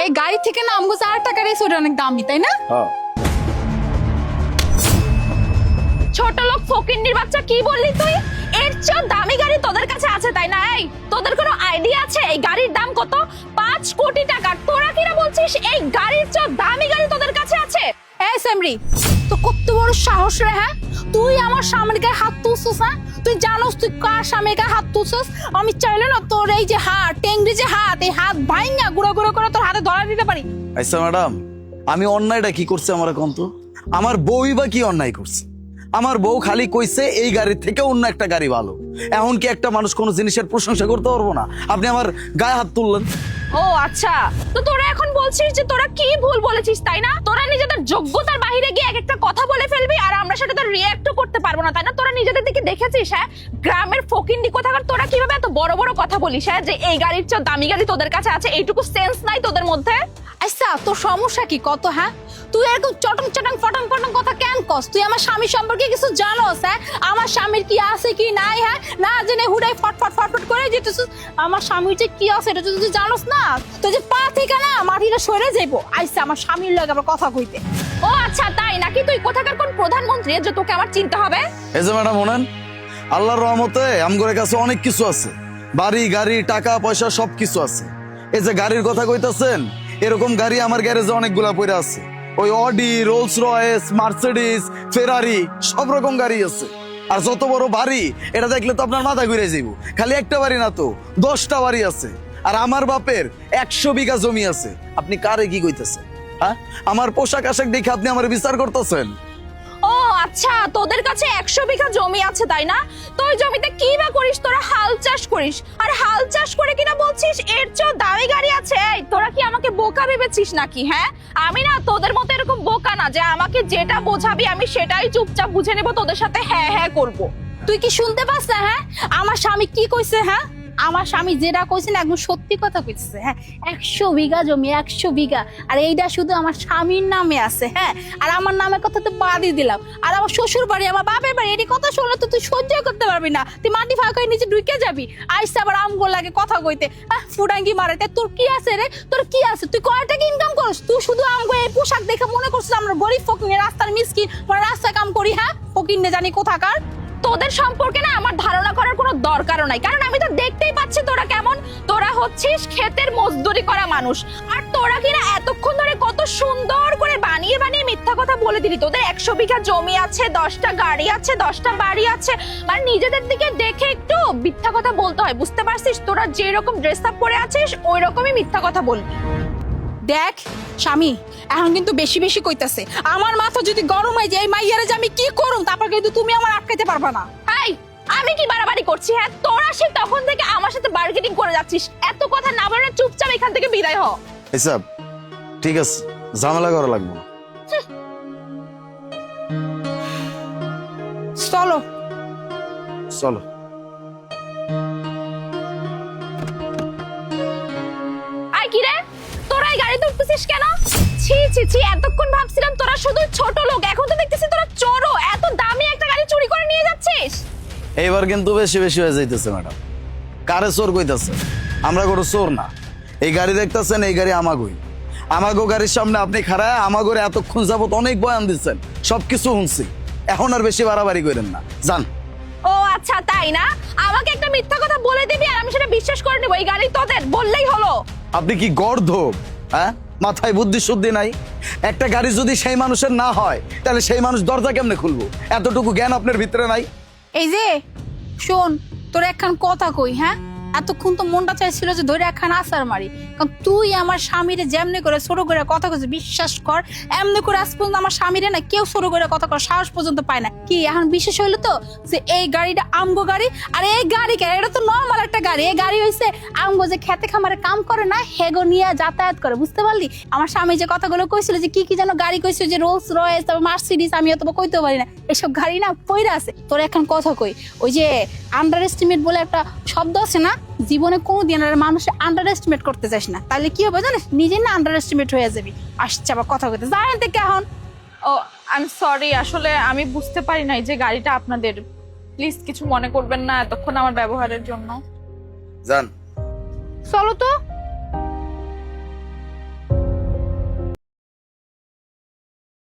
এই গাড়ি থেকে না আমগো 4 টাকার এই সোটা অনেক দামি তাই না? হ্যাঁ ছোট লোক ফকিন্নির বাচ্চা কি বললি তুই? এর চেয়ে দামি গাড়ি তোদের কাছে আছে তাই না? এই তোদের কোনো আইডিয়া আছে এই গাড়ির দাম কত? 5 কোটি টাকা। তোরা কিনা বলছিস এই গাড়ির চেয়ে দামি গাড়ি তোদের কাছে আছে? এই সেমরি তো কত বড় সাহস রে হ্যাঁ? তুই আমার স্বামীর গায়ে হাত তুলছিস হ্যাঁ? তুই জানোস তুই কার স্বামীর গায়ে হাত তুলছিস? আমি চাইলে না তোর এই যে হাত টেংরি যে হাত এই হাত ভাঙা গুঁড়ো গুঁড়ো করে তোর হাতে ধরা দিতে পারি। আচ্ছা ম্যাডাম, আমি অন্যায়টা কি করছে আমার এখন তো? আমার বউই বা কি অন্যায় করছে? আমার বউ খালি কইছে এই গাড়ির থেকে অন্য একটা গাড়ি ভালো। এখন কি একটা মানুষ কোনো জিনিসের প্রশংসা করতে পারবো না? আপনি আমার গায়ে হাত তুললেন। ও আচ্ছা, তো তোরা এখন বলছিস যে তোরা কি ভুল বলেছিস তাই না? তোরা নিজেদের যোগ্যতার বাইরে গিয়ে এক একটা কথা বলে ফেলবি আর আমরা সেটা তো রিঅ্যাক্টও করতে পারবো না তাই না? তোরা নিজেদের দিকে দেখেছিস হ্যাঁ? গ্রামের ফকিন্ডি কোথাকার তোরা কিভাবে এত বড় বড় কথা বলিস হ্যাঁ? যে এই গাড়ির চেয়ে দামি গাড়ি তোদের কাছে আছে, এইটুকু সেন্স নাই তোদের মধ্যে? আচ্ছা তোর সমস্যা কি কত হ্যাঁ? তুই এরকম চটং চটং ফটং ফটং কথা কেন কস? তুই আমার স্বামী সম্পর্কে কিছু জানোস হ্যাঁ? আমার স্বামীর কি আছে কি নাই হ্যাঁ? না জেনে হুড়াই ফটফট ফটফট করে যেতেছিস। আমার স্বামীর যে কি আছে এটা যদি তুই জানোস না তো যে পা থেকে না মাটিটা সরে যাইবো। আইসা আমার স্বামীর লাগে আবার কথা কইতে। ও আচ্ছা তাই নাকি? তুই কোথাকার কোন প্রধানমন্ত্রী যে তোকে আমার চিনতে হবে? এই যে ম্যাডাম শোনেন, আল্লাহর রহমতে আমগোর কাছে অনেক কিছু আছে, বাড়ি গাড়ি টাকা পয়সা সব কিছু আছে। এই যে গাড়ির কথা কইতাছেন, এরকম গাড়ি আমার গ্যারেজে অনেকগুলা পড়ে আছে। ওই অডি, রোলস রয়েস, মার্সিডিজ, ফেরারি সব রকম গাড়ি আছে। আর যত বড় বাড়ি এটা দেখলে তো আপনার মাথা ঘুরে যাইব। খালি একটা বাড়ি না তো 10টা বাড়ি আছে। আর আমার বাপের 100 বিঘা জমি আছে। আপনি কারে কি কইতেছেন হ্যাঁ? আমার পোশাক আশাক দেখে আপনি আমার বিচার করতেছেন? ও আচ্ছা, তোদের কাছে 100 বিঘা জমি আছে তাই না? তো ওই জমিতে কি বা করিস? তোরা হাল চাষ করিস, আর হাল চাষ করে কিনা বলছিস এর চেয়ে দামি গাড়ি আছে। এই তোরা কি আমাকে বোকা ভেবেছিস নাকি হ্যাঁ? আমি না তোদের মতো এরকম বোকা না যে আমাকে যেটা বোঝাবি আমি সেটাই চুপচাপ বুঝে নেব, তোদের সাথে হ্যাঁ হ্যাঁ করব। তুই কি শুনতে পাস না হ্যাঁ? আমার স্বামী কি কইছে হ্যাঁ? আমার স্বামী যেটা কইছে না একদম সত্যি কথা কইছে হ্যাঁ। 100 বিঘা জমি 100 বিঘা, আর এইটা শুধু আমার স্বামীর নামে আছে হ্যাঁ। আর আমার নামের কথা তো বাদই দিলাম। আর আমার শ্বশুর বাড়ি আমার বাপের বাড়ি এটি কথা শুনলে তো তুই সহ্য করতে পারবি না। তুই মাটি ফাঁকা হয়ে নিচে ঢুকে যাবি। আইসা আবার আমগো লাগে কথা কইতে ফুডাঙ্গি মারাতে। তোর কি আছে রে? তোর কি আছে? তুই কয় টাকা ইনকাম করিস? তুই শুধু আমগো এই পোশাক দেখে মনে করছিস আমরা গরিব ফকির রাস্তার মিসকিন, আমরা রাস্তায় কাম করি হ্যাঁ? ফকির নে জানি কোথাকার। তোদের সম্পর্কে না আমার ধারণা করার কোনো দরকারও নাই, কারণ আমি তো দেখতেই পাচ্ছি তোরা কেমন। তোরা হচ্ছিস ক্ষেতের মজদুরি করা মানুষ, আর তোরা কিনা এতক্ষণ ধরে কত সুন্দর করে বানিয়ে বানিয়ে মিথ্যা কথা বলে দিলি। তোদের 100 বিঘা জমি আছে, 10টা গাড়ি আছে, 10টা বাড়ি আছে, মানে নিজেদের দিকে দেখে একটু মিথ্যা কথা বলতে হয়, বুঝতে পারছিস? তোরা যেরকম ড্রেস আপ করে আছিস ওই রকমই মিথ্যা কথা বলবি। দেখ স্বামী এখন কিন্তু বেশি বেশি কইতাছে। আমার মাথা যদি গরম হয়ে যায় এই মাইয়ারে যে আমি কি করুম তারপর কিন্তু তুমি আমার আটকাইতে পারবা না। এই আমি কি বাড়াবাড়ি করছি হ্যাঁ? তোরা সে তখন থেকে আমার সাথে বার্গেনিং করে যাচ্ছিস। এত কথা না বলে চুপচাপ এখান থেকে বিদায় হ। এসব ঠিক আছে, ঝামেলা করা লাগবে না। চলো চলো। আই কি রে, তোরা এই গাড়িতে উঠতেছিস কেন? ছি ছি ছি, এতক্ষণ ভাবছিলাম তোরা শুধু ছোট লোক, এখন তো দেখতেছি তোরা চোরও। এত দামি একটা গাড়ি চুরি করে নিয়ে যাচ্ছিস। এইবার কিন্তু বেশি বেশি হয়ে যাইতেছে ম্যাডাম। কারে চোর কইতাছে? আমরা কোনো চোর না। এই গাড়ি দেখতেছেন, এই গাড়ি আমাগোই। আমাগো গাড়ির সামনে আপনি খাড়ায় আমাগোরে এতক্ষণ যাবত অনেক বয়ান দিচ্ছেন, সবকিছু শুনছি। এখন আর বেশি বাড়াবাড়ি করেন না, যান। ও আচ্ছা তাই না? আমাকে একটা মিথ্যা কথা বলে দিবি আর আমি সেটা বিশ্বাস করে নেবো। এই গাড়ি তোদের বললেই হলো। আপনি কি গর্ধব হ্যাঁ? মাথায় বুদ্ধি শুদ্ধি নাই? একটা গাড়ি যদি সেই মানুষের না হয় তাহলে সেই মানুষ দরজা কেমনে খুলবো? এতটুকু জ্ঞান আপনার ভিতরে নাই? এই যে শোন তোর একখান কথা কই হ্যাঁ। এতক্ষণ তো মনটা চাইছিল যে ধরে একখান আসার মারি, কারণ তুই আমার স্বামীরে যেমনি করে ছোট করে কথা কইছিস বিশ্বাস কর এমনি করে আজ পর্যন্ত আমার স্বামীরে না কেউ ছোট করে কথা কর সাহস পর্যন্ত পায় না। কি এখন বিশেষ হইলো তো যে এই গাড়িটা আমগো গাড়ি, আর এই গাড়ি এটা তো নর্মাল একটা গাড়ি। এই গাড়ি হইছে আমগো যে খেতে খামারে কাম করে না হেগো নিয়ে যাতায়াত করে, বুঝতে পারলি? আমার স্বামী যে কথাগুলো কইছিল যে কি কি যেন গাড়ি কইছিল যে রোলস রয়েস তারপর মার্সিডিজ, আমি অত কইতে পারি না, এসব গাড়ি না পইরা আছে। তোর এখন কথা কই, ওই যে আন্ডার এস্টিমেট বলে একটা শব্দ আছে না, জীবনে কোনোদিন আর মানুষের আন্ডার এস্টিমেট করতে চাস না, তাহলে কি হবে জানিস? নিজে না আন্ডার এস্টিমেট হয়ে যাবি। আসছে আবার কথা কইতে জানেন থেকে এখন। ও আই এম সরি, আসলে আমি বুঝতে পারি নাই যে গাড়িটা আপনাদের। প্লিজ কিছু মনে করবেন না এতক্ষণ আমার ব্যবহারের জন্য। যান। চলো তো।